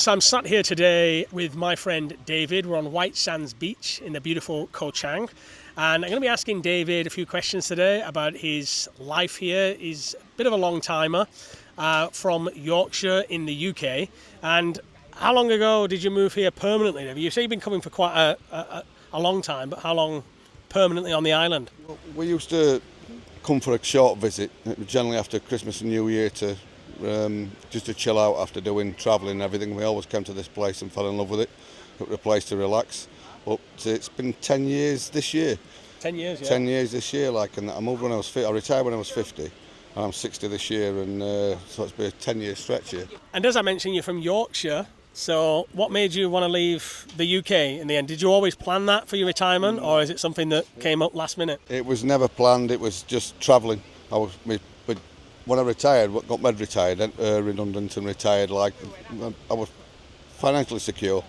So I'm sat here today with my friend David. We're on White Sands Beach in the beautiful Chang. And I'm going to be asking David a few questions today about his life here. He's a bit of a long timer from Yorkshire in the UK. And how long ago did you move here permanently? You say you've been coming for quite a long time, but how long permanently on the island? Well, we used to come for a short visit, generally after Christmas and New Year, to just to chill out after doing travelling and everything. We always came to this place and fell in love with it. It was a place to relax. But it's been 10 years this year. 10 years, yeah. 10 years this year, and I moved when I was 50. I retired when I was 50, and I'm 60 this year, and so it's been a 10-year stretch here. And as I mentioned, you're from Yorkshire. So what made you want to leave the UK in the end? Did you always plan that for your retirement, or is it something that came up last minute? It was never planned. It was just travelling. When I retired, got made retired, redundant and retired, I was financially secure,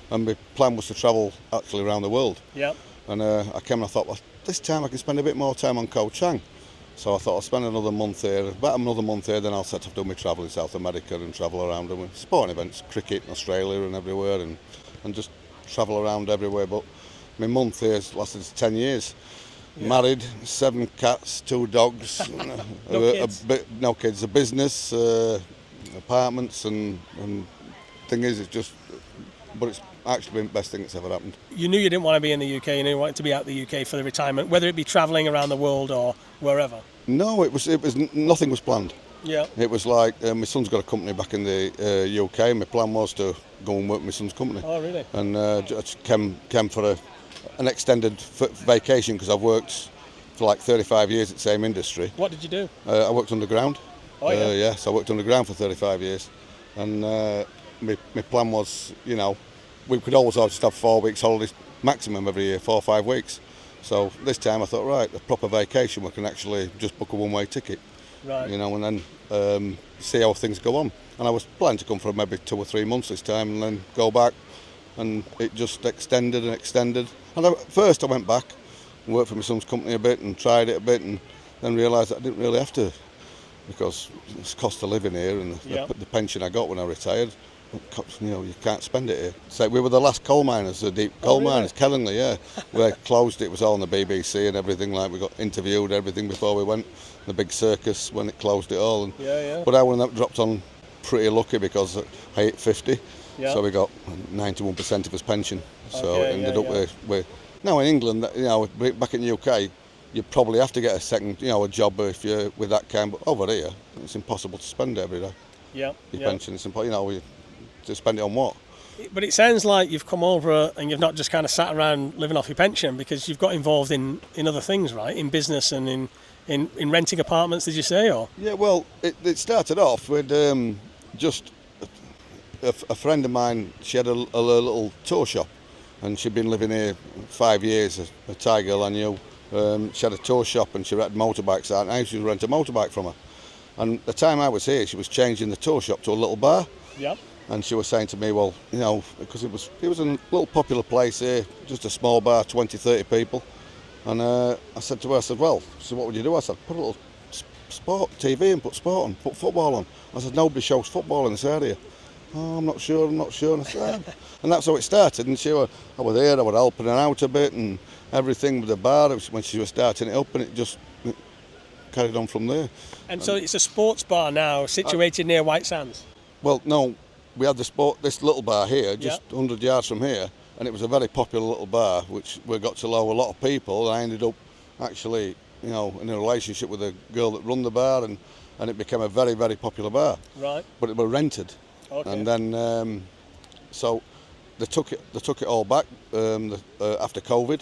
and my plan was to travel actually around the world. Yeah. And I came and I thought, well, this time I can spend a bit more time on Chang. So I thought I'll spend another month here, about another month here, then I'll set off doing my travel in South America and travel around and sporting events, cricket in Australia and everywhere, and just travel around everywhere. But my month here has lasted 10 years. Yeah. Married, 7 cats, 2 dogs, no kids, a business, apartments, and thing is, but it's actually been the best thing that's ever happened. You knew you didn't want to be in the UK, you knew you wanted to be out the UK for the retirement, whether it be travelling around the world or wherever? No, it was nothing was planned. Yeah. It was like, my son's got a company back in the UK, my plan was to go and work with my son's company. Oh, really? And just came for an extended vacation, because I've worked for like 35 years at the same industry. What did you do? I worked underground. Oh, yeah? Yes, I worked underground for 35 years. And my plan was, we could always just have 4 weeks holidays maximum every year, 4 or 5 weeks. So this time I thought, right, a proper vacation, we can actually just book a one-way ticket. Right. And then see how things go on. And I was planning to come for maybe 2 or 3 months this time and then go back. And it just extended and extended. And first I went back and worked for my son's company a bit and tried it a bit, and then realised that I didn't really have to, because it's cost of living here, and the pension I got when I retired, you can't spend it here. So we were the last coal miners, the deep coal miners, Kellingley, yeah. We closed it, was all on the BBC and everything, we got interviewed, everything before we went, the big circus when it closed it all. But I went that dropped on pretty lucky, because I hit 50. Yeah. So we got 91% of his pension. So it ended up with now in England, back in the UK, you probably have to get a second, a job if you're with that kind. But over here, it's impossible to spend it every day. Yeah. Your pension, it's impossible. To spend it on what? But it sounds like you've come over and you've not just kind of sat around living off your pension, because you've got involved in other things, right? In business and in renting apartments, did you say? Or? Yeah, well, it started off with just a friend of mine. She had a little tour shop, and she'd been living here 5 years, a Thai girl I knew. She had a tour shop and she rented motorbikes out, and I used to rent a motorbike from her. And the time I was here, she was changing the tour shop to a little bar. Yep. And she was saying to me, well, because it was a little popular place here, just a small bar, 20, 30 people. And I said to her, well, so what would you do? I said, put a little sport TV and put sport on, put football on. I said, nobody shows football in this area. Oh, I'm not sure. And I said, and that's how it started. And I was there, I was helping her out a bit and everything with the bar. It was when she was starting it up, and it carried on from there. And so it's a sports bar now, situated near White Sands? Well, no, we had this little bar here, just 100 yards from here, and it was a very popular little bar, which we got to know a lot of people. I ended up actually, in a relationship with a girl that run the bar, and it became a very, very popular bar. Right. But it was rented. Okay. And then, so they took it all back after COVID.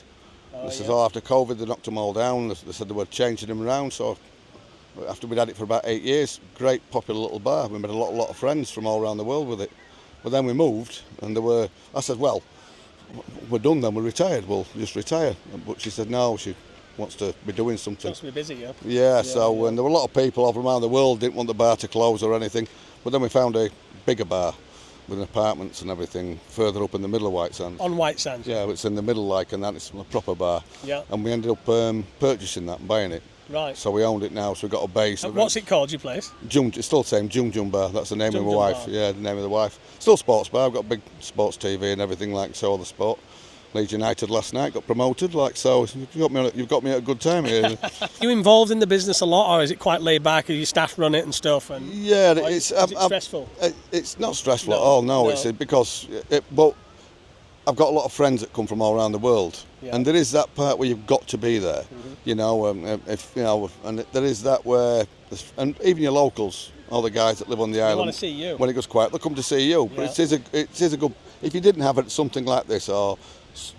After COVID they knocked them all down. They said they were changing them around. So after we'd had it for about 8 years, great popular little bar. We made a lot of friends from all around the world with it. But then we moved, and I said, well, we're done then, we're retired, we'll just retire. But she said no, she wants to be doing something. She wants to be busy, yeah? Yeah, and there were a lot of people all around the world didn't want the bar to close or anything. But then we found a bigger bar with apartments and everything further up in the middle of White Sands. On White Sands? Yeah, it's in the middle and that it's a proper bar. Yeah. And we ended up purchasing that and buying it. Right. So we owned it now, so we've got a base. And what's it called, your place? It's still the same, Jung Bar. That's the name of Jung my Jung wife. Bar. Yeah, the name of the wife. Still sports bar. I've got a big sports TV and everything like so. All the sport. Leeds United last night got promoted. Like so, you've got me at a good time here. You involved in the business a lot, or is it quite laid back? Are your staff run it and stuff? And Yeah, is it stressful? It's not stressful at all. No, it's because but I've got a lot of friends that come from all around the world, and there is that part where you've got to be there. You know, if you know, and there is that where, and even your locals, all the guys that live on the island, want to see you. When it goes quiet, they'll come to see you. But it is a good. If you didn't have something like this or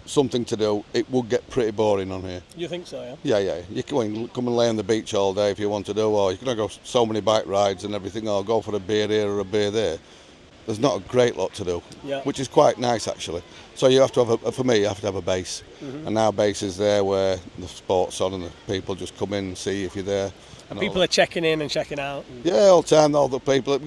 something to do, it would get pretty boring on here. You think so? Yeah. Yeah. You can come and lay on the beach all day if you want to do, or you can go so many bike rides and everything, or go for a beer here or a beer there. There's not a great lot to do, which is quite nice actually. So you have to have for me, you have to have a base, and our base is there where the sport's on and the people just come in and see if you're there. And people are checking in and checking out. Yeah, all the time. All the people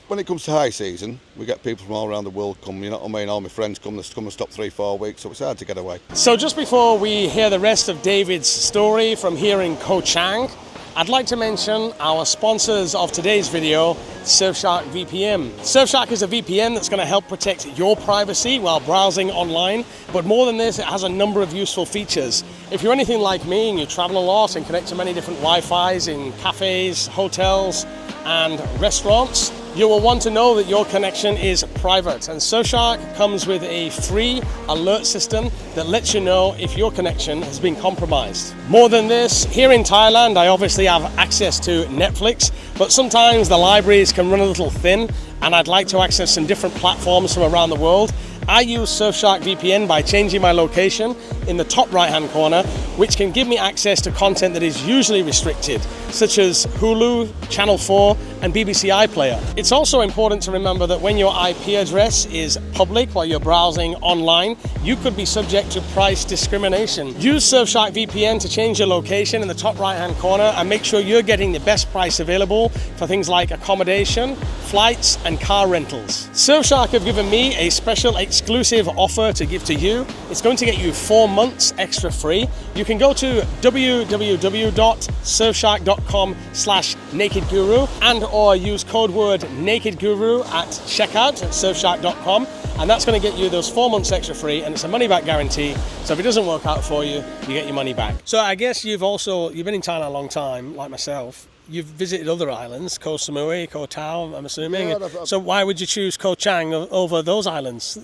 when it comes to high season, we get people from all around the world come. You know what I mean? All my friends come and stop 3-4 weeks, so it's hard to get away. So just before we hear the rest of David's story from here in Koh Chang, I'd like to mention our sponsors of today's video, Surfshark VPN. Surfshark is a VPN that's going to help protect your privacy while browsing online, but more than this, it has a number of useful features. If you're anything like me and you travel a lot and connect to many different Wi-Fis in cafes, hotels and restaurants, you will want to know that your connection is private, and Surfshark comes with a free alert system that lets you know if your connection has been compromised. More than this, here in Thailand I obviously have access to Netflix, but sometimes the libraries can run a little thin and I'd like to access some different platforms from around the world. I use Surfshark VPN by changing my location in the top right hand corner, which can give me access to content that is usually restricted, such as Hulu, Channel 4 and BBC iPlayer. It's also important to remember that when your IP address is public while you're browsing online, you could be subject to price discrimination. Use Surfshark VPN to change your location in the top right hand corner and make sure you're getting the best price available for things like accommodation, flights and car rentals. Surfshark have given me a special exclusive offer to give to you. It's going to get you 4 months extra free. You can go to www.surfshark.com/nakedguru and or use code word nakedguru at checkout at surfshark.com, and that's going to get you those 4 months extra free, and it's a money back guarantee. So if it doesn't work out for you, you get your money back. So I guess you've been in Thailand a long time, like myself. You've visited other islands, Koh Samui, Koh Tao, I'm assuming. Yeah, so why would you choose Koh Chang over those islands?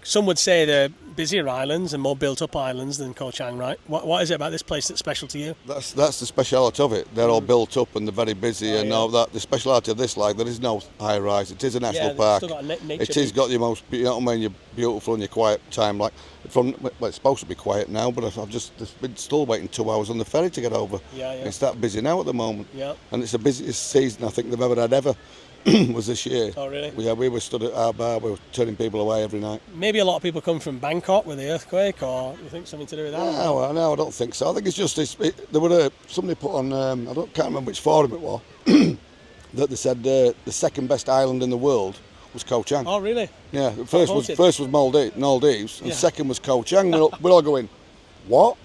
Some would say they're busier islands and more built-up islands than Koh Chang, right? What is it about this place that's special to you? That's the speciality of it. They're all built up and they're very busy all that. The speciality of this, like, there is no high-rise. It is a national park. Still got a It has got your most, you know what I mean, your beautiful and your quiet time. Like it's supposed to be quiet now, but I've just been still waiting 2 hours on the ferry to get over. It's that busy now at the moment. And it's the busiest season I think they've ever had ever. Was this year. Oh really? We were stood at our bar, we were turning people away every night. Maybe a lot of people come from Bangkok with the earthquake, or you think something to do with that? No, I don't think so. I think it's just there were somebody put on, can't remember which forum it was, that they said the second best island in the world was Koh Chang. Oh really? Yeah, first was Maldives, and second was Koh Chang. We're all going, what?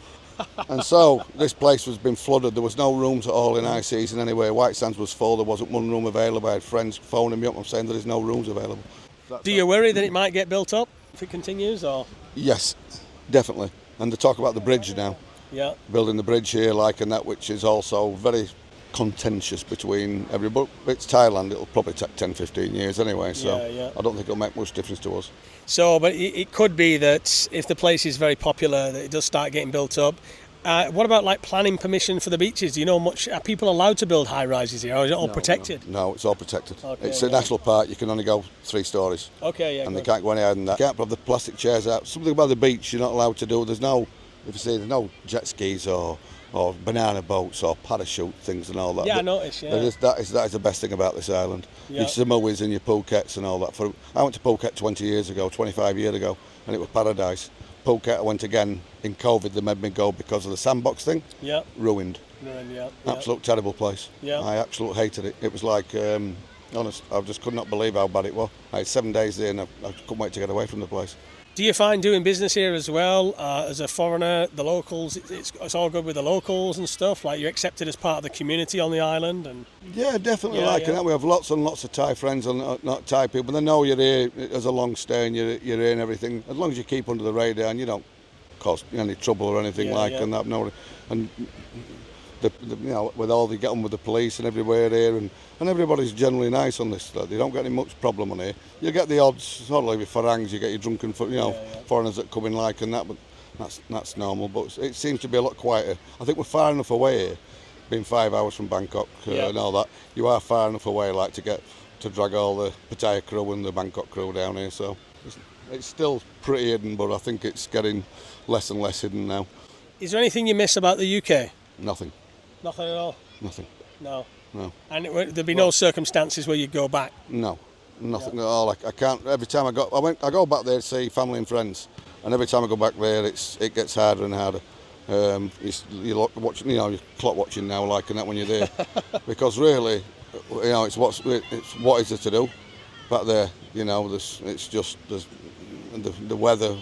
And so this place has been flooded. There was no rooms at all in high season anyway. White Sands was full. There wasn't one room available. I had friends phoning me up and saying there is no rooms available. Do you worry that it might get built up if it continues, or? Yes, definitely. And they talk about the bridge now. Yeah. Building the bridge here, and that, which is also very contentious between everybody. It's Thailand. It'll probably take 10-15 years anyway. So I don't think it'll make much difference to us. So, but it could be that if the place is very popular, that it does start getting built up. What about like planning permission for the beaches? Do you know much? Are people allowed to build high rises here, or is it all protected? No, it's all protected. It's a national park. You can only go 3 stories. Okay, yeah. And they can't go any higher than that. You can't have the plastic chairs out. Something about the beach you're not allowed to do. There's no jet skis or banana boats or parachute things and all that. Yeah, I noticed. Yeah. That is the best thing about this island. Your Samuis and your Phukets and all that. I went to Phuket 25 years ago, and it was paradise. Phuket I went again in COVID. They made me go because of the sandbox thing. Yeah. Ruined. Absolute terrible place. Yeah. I absolutely hated it. It was like Honest, I just could not believe how bad it was. I had 7 days there and I couldn't wait to get away from the place. Do you find doing business here as well, as a foreigner, the locals, it's all good with the locals and stuff? Like, you're accepted as part of the community on the island? And Yeah, definitely Yeah, liking yeah. that. We have lots and lots of Thai friends and not Thai people. They know you're here as a long stay and you're here and everything. As long as you keep under the radar and you don't cause any trouble or anything and that. No, and with all they get on with the police and everywhere here, and everybody's generally nice on this. They don't get any much problem on here. You get the odds, sort of like with farangs, you get your drunken, foreigners that come in and that, but that's normal. But it seems to be a lot quieter. I think we're far enough away here, being 5 hours from Bangkok and all that. You are far enough away, like to drag all the Pattaya crew and the Bangkok crew down here. So it's still pretty hidden, but I think it's getting less and less hidden now. is there anything you miss about the UK? Nothing. Nothing at all? Nothing. No. No. And there'd be no circumstances where you'd go back? No, nothing at all. I can't. Every time I go back there to see family and friends, and every time I go back there, it gets harder and harder. You're watching, you're clock watching now, and that when you're there, because really, it's what is there to do back there? It's just the weather,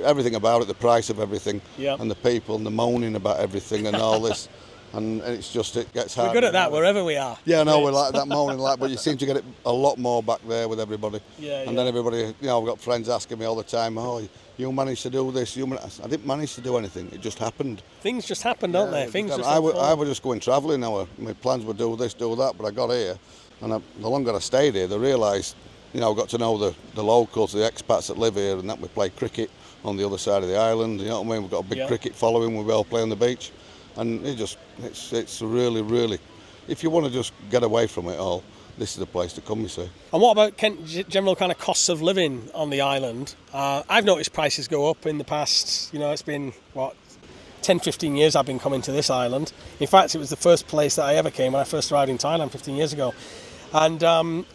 everything about it, the price of everything, and the people and the moaning about everything and all this. And it gets hard. We're good at that wherever we are. Yeah, no, we're like that moaning, but you seem to get it a lot more back there with everybody. And then everybody, I've got friends asking me all the time, oh, you managed to do this. I didn't manage to do anything. It just happened. Things just happen, don't they? I was just going travelling. My plans were do this, do that, but I got here, and the longer I stayed here, I realised, I got to know the locals, the expats that live here, and that we play cricket on the other side of the island. You know what I mean? We've got a big cricket following. We all play on the beach. And it's really, really, if you want to just get away from it all, this is the place to come, you see. And what about general kind of costs of living on the island? I've noticed prices go up in the past, it's been, 10, 15 years I've been coming to this island. In fact, it was the first place that I ever came when I first arrived in Thailand 15 years ago. And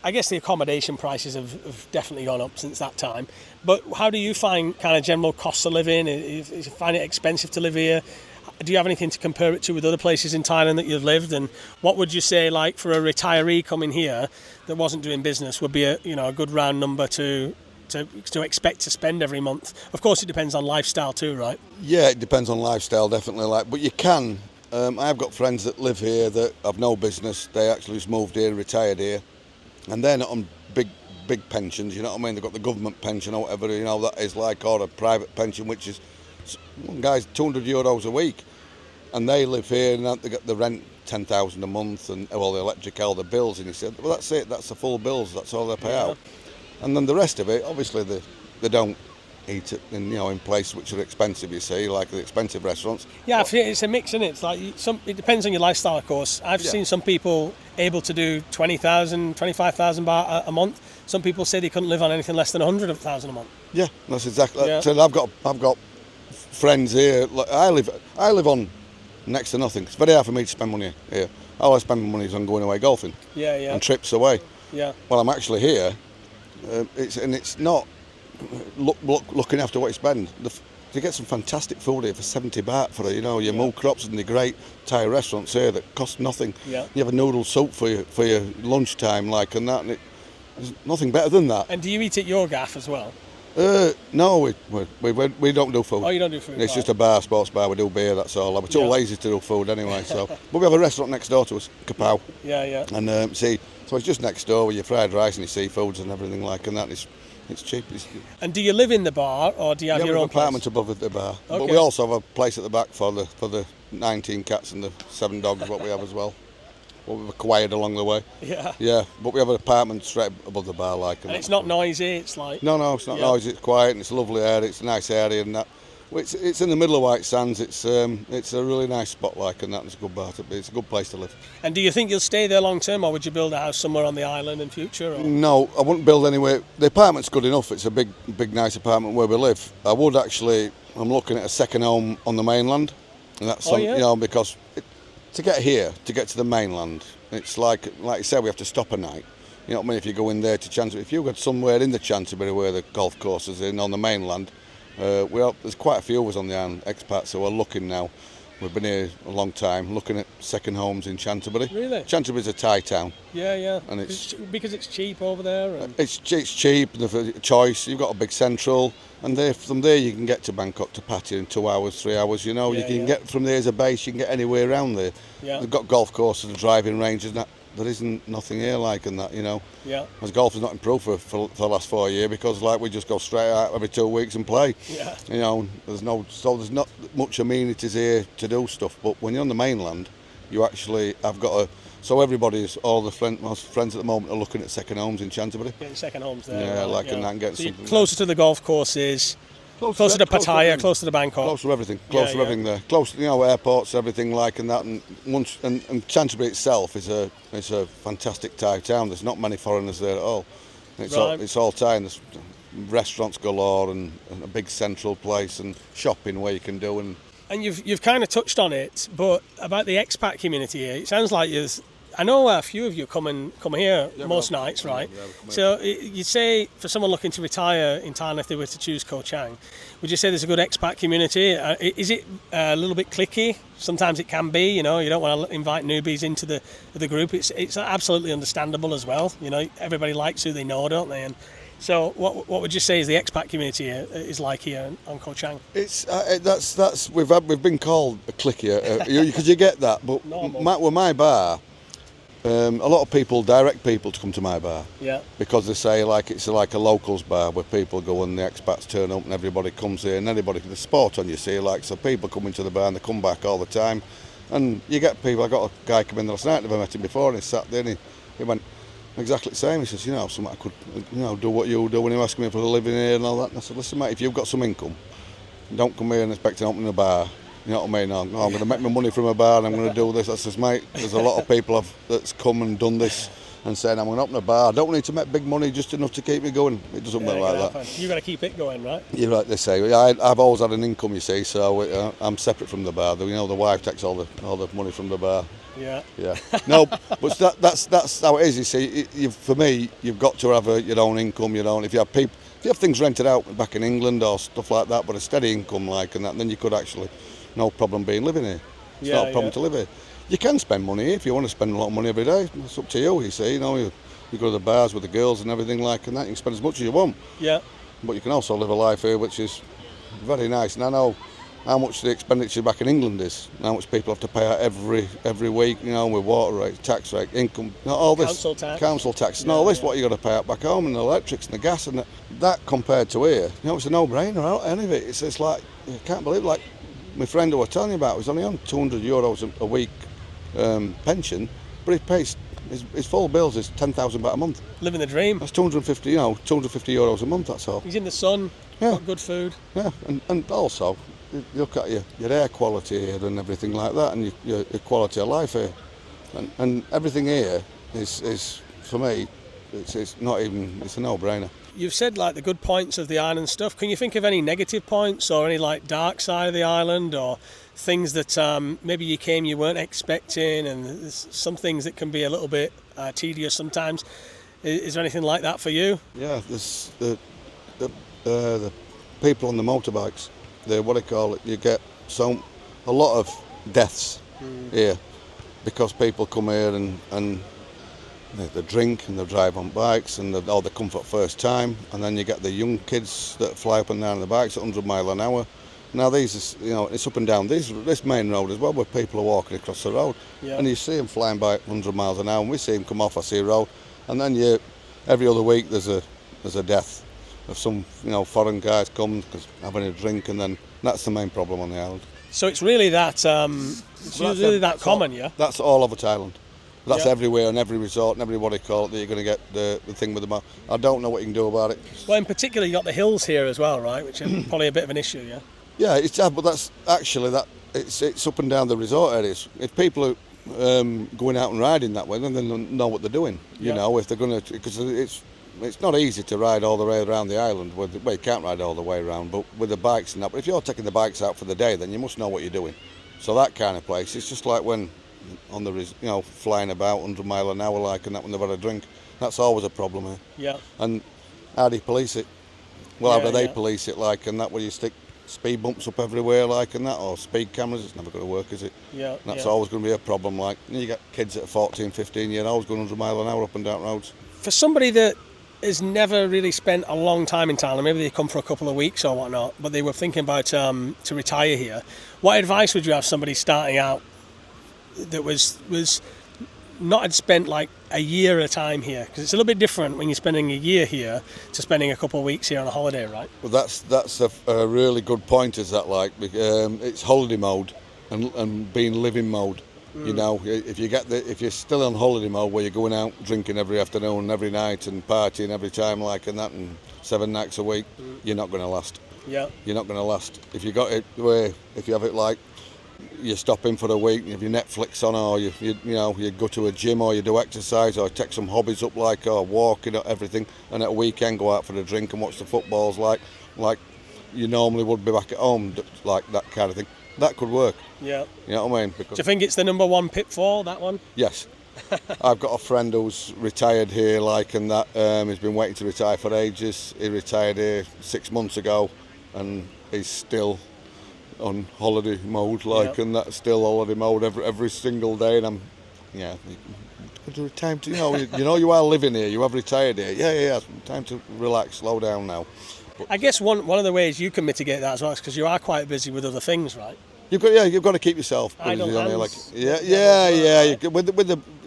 I guess the accommodation prices have definitely gone up since that time. But how do you find kind of general costs of living? Do you find it expensive to live here? Do you have anything to compare it to with other places in Thailand that you've lived? And what would you say, like, for a retiree coming here that wasn't doing business, would be a good round number to expect to spend every month? Of course, it depends on lifestyle too, right? Yeah, it depends on lifestyle, definitely. But you can. I've got friends that live here that have no business. They actually just moved here, retired here, and they're not on big pensions. You know what I mean? They've got the government pension or whatever. That is like, or a private pension, which is one guy's €200 a week. And they live here and they get the rent 10,000 a month and the electric, all the bills. And he said, well, that's it, that's the full bills, that's all they pay out. And then the rest of it, obviously they don't eat it in places which are expensive, you see, like the expensive restaurants. Yeah, it's a mix, isn't it? It's like it depends on your lifestyle, of course. I've seen some people able to do 20,000, 25,000 baht a month. Some people say they couldn't live on anything less than 100,000 a month. Yeah, that's exactly. Yeah. So I've got friends here. Like I live on next to nothing. It's very hard for me to spend money here. All I spend my money is on going away golfing. And trips away. Yeah. Well, I'm actually here. It's not looking after what you spend. You get some fantastic food here for 70 baht for your moo crops and the great Thai restaurants here that cost nothing. Yeah. You have a noodle soup for your lunchtime, and that. And there's nothing better than that. And do you eat at your gaff as well? No, we don't do food. Oh, you don't do food? It's just a sports bar. We do beer, that's all. I'm too lazy to do food anyway. But we have a restaurant next door to us, Kapow. Yeah. And so it's just next door with your fried rice and your seafoods and everything and that. It's cheap. And do you live in the bar or do you have your own apartment place? Above the bar? Okay. But we also have a place at the back for the 19 cats and the 7 dogs, what we have as well. What we've acquired along the way. Yeah, but we have an apartment straight above the bar, and it's not noisy. It's like no, it's not noisy. It's quiet and it's a lovely area. It's a nice area and that. It's in the middle of White Sands. It's a really nice spot, and that. It's a good bar to be. It's a good place to live. And do you think you'll stay there long term, or would you build a house somewhere on the island in future? Or? No, I wouldn't build anywhere. The apartment's good enough. It's a big, nice apartment where we live. I would actually. I'm looking at a second home on the mainland, and that's because to get here, to get to the mainland, it's like you said, we have to stop a night. You know what I mean? If you go in there to Chancery, if you go somewhere in the Chancery where the golf course is in on the mainland, there's quite a few of us on the island, expats, who are looking now We've been here a long time, looking at second homes in Canterbury. Really? Canterbury's a Thai town. Yeah. And it's because it's cheap over there. And... It's cheap. The choice. You've got a big central, and from there you can get to Bangkok to Pattaya in 2 hours, 3 hours. You know, you can get from there as a base. You can get anywhere around there. Yeah. They've got golf courses, driving ranges. And that there isn't nothing here like that. You know. Yeah. As golf has not improved for the last 4 years because we just go straight out every 2 weeks and play. Yeah. You know, there's not much amenities here to do stuff. But when you're on the mainland, you actually have got a. So all the most friends at the moment are looking at second homes in Canterbury. Getting second homes there. Yeah, right, and getting something closer to the golf courses, closer to Pattaya, closer to Bangkok. Close to everything, everything there. Close to airports, everything and that. And Canterbury itself is a fantastic Thai town. There's not many foreigners there at all. It's all Thai. And there's restaurants galore and a big central place and shopping where you can do And you've kind of touched on it, but about the expat community here, it sounds like I know a few of you come here most nights, right? So you'd say for someone looking to retire in Thailand, if they were to choose Koh Chang, would you say there's a good expat community? Is it a little bit cliquey? Sometimes it can be, you don't want to invite newbies into the group. It's absolutely understandable as well. Everybody likes who they know, don't they? And so, what would you say is the expat community is like here on Koh Chang? It's we've been called a cliquey because you get that, but with my bar, a lot of people direct people to come to my bar. Yeah. Because they say it's like a locals bar where people go and the expats turn up and everybody comes here and the sport on you see so people come into the bar and they come back all the time, and you get people. I got a guy come in last night. Never met him before, and he sat there and he went. Exactly the same. He says, something I could, do what you do when you ask me for a living here and all that. And I said, listen, mate, if you've got some income, don't come here and expect to open a bar. You know what I mean? I'm going to make my money from a bar and I'm going to do this. I says, mate, there's a lot of people that's come and done this and saying I'm going to open a bar. I don't need to make big money, just enough to keep me going. It doesn't work like that. You've got to keep it going, right? You're right, they say. I've always had an income, you see, so I'm separate from the bar. The wife takes all the money from the bar. Yeah. No, but that's how it is. You see, for me, you've got to have your own income. If you have things rented out back in England or stuff like that, but a steady income and that, then you could actually, no problem living here. It's not a problem to live here. You can spend money here if you want to spend a lot of money every day. It's up to you. You see, you go to the bars with the girls and everything and that. You can spend as much as you want. Yeah. But you can also live a life here which is very nice. And I know how much the expenditure back in England is, how much people have to pay out every week, with water rates, tax rate, income, all this, council tax, and all this, what you got to pay out back home, and the electrics and the gas, and that compared to here, it's a no-brainer. Any of it, it's like you can't believe. Like my friend who I was telling you about was only on €200 a week pension, but he pays his full bills is £10,000 a month. Living the dream. That's €250 a month. That's all. He's in the sun. Got good food. Yeah, and also. You look at your air quality here and everything like that, and your quality of life here, and everything here is for me, it's not even, it's a no-brainer. You've said the good points of the island stuff. Can you think of any negative points or any dark side of the island or things that maybe you weren't expecting, and there's some things that can be a little bit tedious sometimes? Is there anything like that for you? Yeah, there's the people on the motorbikes. What do you call it? You get a lot of deaths here because people come here and they drink and they drive on bikes and they come for the first time, and then you get the young kids that fly up and down the bikes at 100 mile an hour. Now these, it's up and down this main road as well where people are walking across the road, and you see them flying by at 100 miles an hour, and we see them come off a road, and then every other week there's a death of some foreign guys come because having a drink, and then that's the main problem on the island. So it's really that common, yeah? That's all over Thailand. That's everywhere, and every resort and every what they call it, that you're going to get the thing with them. I don't know what you can do about it. Well, in particular, you got the hills here as well, right? Which are probably a bit of an issue, yeah. Yeah, but that's actually it's up and down the resort areas. If people are going out and riding that way, then they know what they're doing. If they're going to, because it's not easy to ride all the way around the island. Well, you can't ride all the way around, but with the bikes and that. But if you're taking the bikes out for the day, then you must know what you're doing. So that kind of place, it's just like when on the flying about 100 mile an hour and that when they've had a drink. That's always a problem here. Yeah. And how do you police it? Well, how do they police it and that where you stick speed bumps up everywhere like and that, or speed cameras. It's never going to work, is it? Yeah. And that's always going to be a problem. Like you get kids that are 14, 15 year olds going 100 mile an hour up and down roads. For somebody that has never really spent a long time in Thailand, maybe they come for a couple of weeks or whatnot, but they were thinking about to retire here, what advice would you have somebody starting out that was not had spent like a year at a time here? Because it's a little bit different when you're spending a year here to spending a couple of weeks here on a holiday, right? Well, that's a really good point. Is that like it's holiday mode and being living mode. You know, if you're still on holiday mode where you're going out drinking every afternoon and every night and partying every time like and that and 7 nights a week, you're not going to last. Yeah. You're not going to last. If you got it where if you have it like you stop in for a week, you have your Netflix on, or you go to a gym, or you do exercise, or take some hobbies up like or walking or everything, and at a weekend go out for a drink and watch the footballs like you normally would be back at home, like that kind of thing. That could work. Yeah. You know what I mean? Because, do you think it's the number one pitfall, that one? yes. I've got a friend who's retired here, like, and that he's been waiting to retire for ages. He retired here 6 months ago, and he's still on holiday mode, like, and that's still holiday mode every single day. And time to, you are living here. You have retired here. Yeah. Time to relax, slow down now. But I guess one of the ways you can mitigate that as well is because you are quite busy with other things, right? You've got to keep yourself busy. Idle hands. You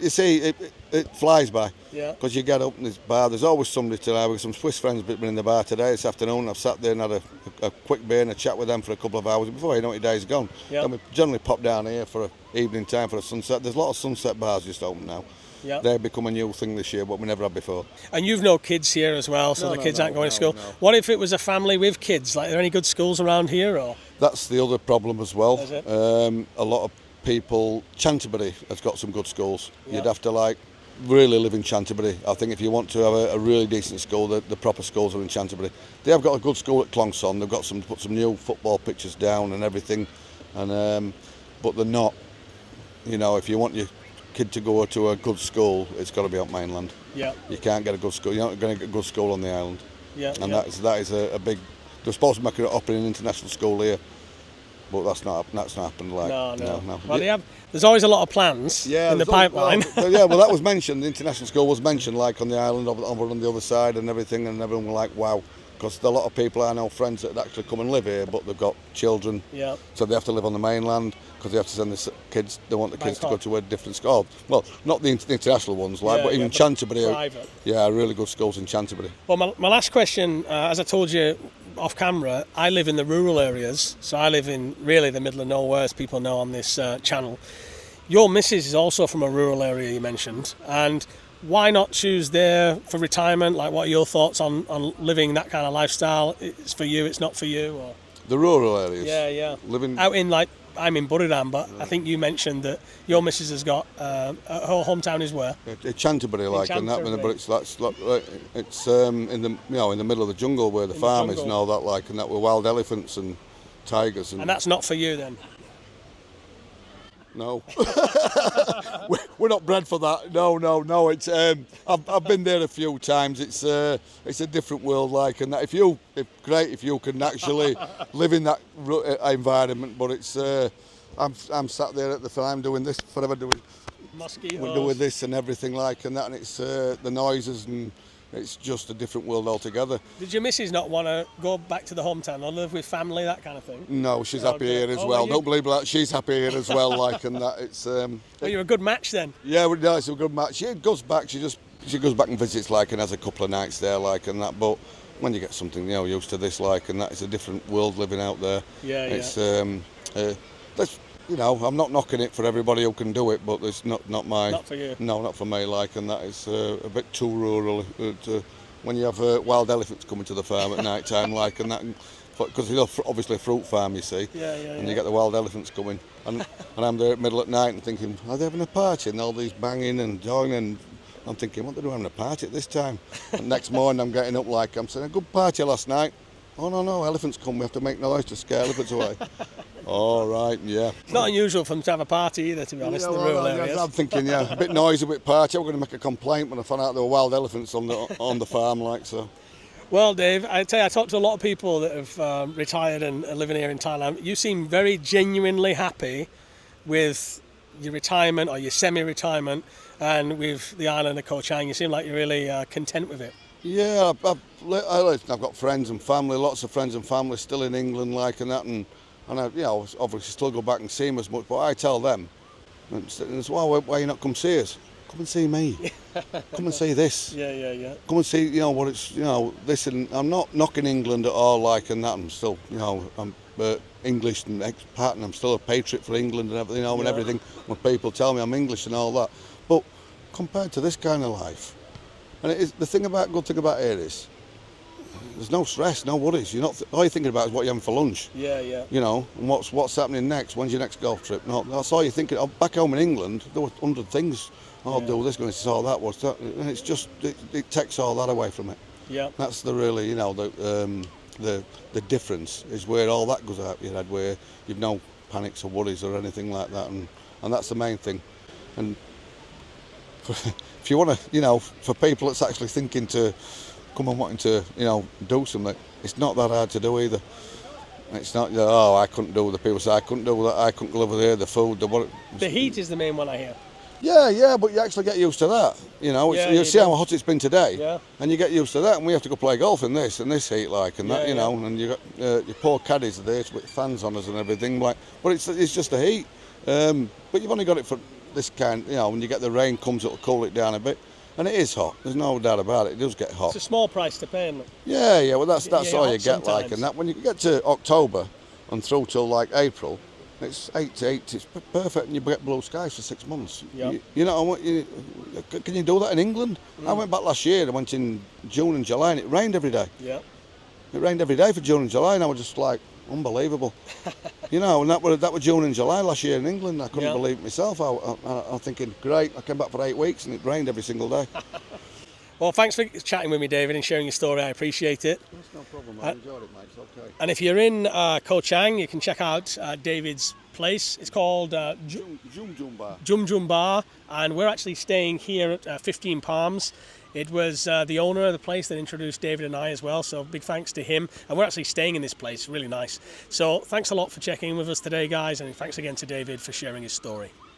see, it flies by. Yeah. Because you get up in this bar, there's always somebody to have. Some Swiss friends been in the bar today, this afternoon. I've sat there and had a quick beer and a chat with them for a couple of hours before you know your day's gone. Yeah. Then we generally pop down here for evening time for a sunset. There's a lot of sunset bars just open now. Yeah. They've become a new thing this year, but we never had before. And you've no kids here as well, so the kids aren't going to school. No. What if it was a family with kids? Like, are there any good schools around here? Or That's the other problem as well. Is it? A lot of people, Canterbury has got some good schools. Yeah. You'd have to really live in Canterbury. I think if you want to have a really decent school, the proper schools are in Canterbury. They have got a good school at Klongson. They've got put some new football pitches down and everything, and but they're not. If you want your kid to go to a good school, it's got to be on mainland. Yeah. You can't get a good school. You're not going to get a good school on the island. Yeah. And that is a big. They're supposed to make it up in an international school here, but that's not happened. No. Well, there's always a lot of plans in the pipeline. That was mentioned. The international school was mentioned, like on the island over on the other side and everything, and everyone were like, wow. Because a lot of people I know, friends that actually come and live here, but they've got children, so they have to live on the mainland because they have to send the kids. They want the kids to go to a different school. Well, not the international ones, but even Canterbury. Private. Yeah, really good schools in Canterbury. Well, my last question, as I told you off camera, I live in the rural areas, so I live in really the middle of nowhere, as people know on this channel. Your missus is also from a rural area, you mentioned, and why not choose there for retirement? Like, what are your thoughts on living that kind of lifestyle? It's for you, it's not for you? Or? The rural areas? Yeah. Living out in, I'm in Buriram, but I think you mentioned that your missus has got, her hometown is where? Canterbury, and that, but it's in the in the middle of the jungle where the farm is and all that, and that with wild elephants and tigers. And that's not for you then? No, we're not bred for that. No. It's I've been there a few times. It's a different world, and that. If you can actually live in that environment. But it's I'm sat there at the farm doing this forever, doing this and everything and that, and it's the noises and. It's just a different world altogether. Did your missus not want to go back to the hometown or live with family, that kind of thing? No, she's happy here as well. Don't believe that. She's happy here as well, and that. It's. Well, you're a good match then. Yeah, it's a good match. She goes back. She goes back and visits, and has a couple of nights there, and that. But when you get something, used to this, and that, it's a different world living out there. Yeah. It's that's. I'm not knocking it for everybody who can do it, but it's not my. Not for you. No, not for me. And that is a bit too rural. When you have wild elephants coming to the farm at night time, and that, because it's obviously a fruit farm, you see. Yeah. You get the wild elephants coming, and I'm there at middle at night and thinking, are they having a party? And all these banging and joining. And I'm thinking, what are they doing having a party at this time? And next morning I'm getting up I'm saying, a good party last night. Oh no, elephants come. We have to make noise to scare elephants away. All right, yeah. It's not unusual for them to have a party either, to be honest, in the rural areas. I'm thinking, a bit noisy, a bit party. I'm going to make a complaint when I found out there were wild elephants on the farm, so. Well, Dave, I tell you, I talked to a lot of people that have retired and are living here in Thailand. You seem very genuinely happy with your retirement or your semi-retirement and with the island of Koh Chang. You seem like you're really content with it. Yeah, I've got friends and family, lots of friends and family still in England, like and that, and I, obviously still go back and see them as much. But I tell them, and it's why you not come see us? Come and see me. Come and see this. Yeah. Come and see, what it's, this, and I'm not knocking England at all, like and that. I'm still, I'm English and expat, and I'm still a patriot for England and everything, and everything. When people tell me I'm English and all that, but compared to this kind of life. And it is, good thing about here is there's no stress, no worries. You're not all you're thinking about is what you're having for lunch. Yeah. And what's happening next. When's your next golf trip? No, that's all you're thinking. Back home in England, there were 100 things. I'll do this, going to all that. What's that? And it's just it takes all that away from it. Yeah. That's the really the difference is where all that goes out your head, where you've no panics or worries or anything like that, and that's the main thing. And if you want to, for people that's actually thinking to come and wanting to, do something, it's not that hard to do either. It's not, I couldn't do the people say I couldn't do that, I couldn't go over there, the food, the heat is the main one I hear. Yeah, but you actually get used to that. You see how hot it's been today, and you get used to that. And we have to go play golf in this heat, like, and that, and you got your poor caddies are there with fans on us and everything, like. But it's just the heat. But you've only got it for this kind, when you get the rain comes, it'll cool it down a bit, and it is hot. There's no doubt about it. It does get hot. It's a small price to pay, isn't it? Yeah. Well, that's all you get, sometimes. like, and that when you get to October and through till like April. It's 8 to 8, it's perfect, and you get blue skies for 6 months. Yeah. Can you do that in England? I went back last year, I went in June and July, and it rained every day. Yeah. It rained every day for June and July, and I was just like, unbelievable. And that was June and July last year in England. I couldn't believe it myself. I was thinking, great, I came back for 8 weeks, and it rained every single day. Well, thanks for chatting with me, David, and sharing your story. I appreciate it. That's no problem. I enjoyed it, mate. It's okay. And if you're in Koh Chang, you can check out David's place. It's called Jum Jum Bar, and we're actually staying here at 15 Palms. It was the owner of the place that introduced David and I as well, so big thanks to him. And we're actually staying in this place, really nice. So thanks a lot for checking in with us today, guys, and thanks again to David for sharing his story.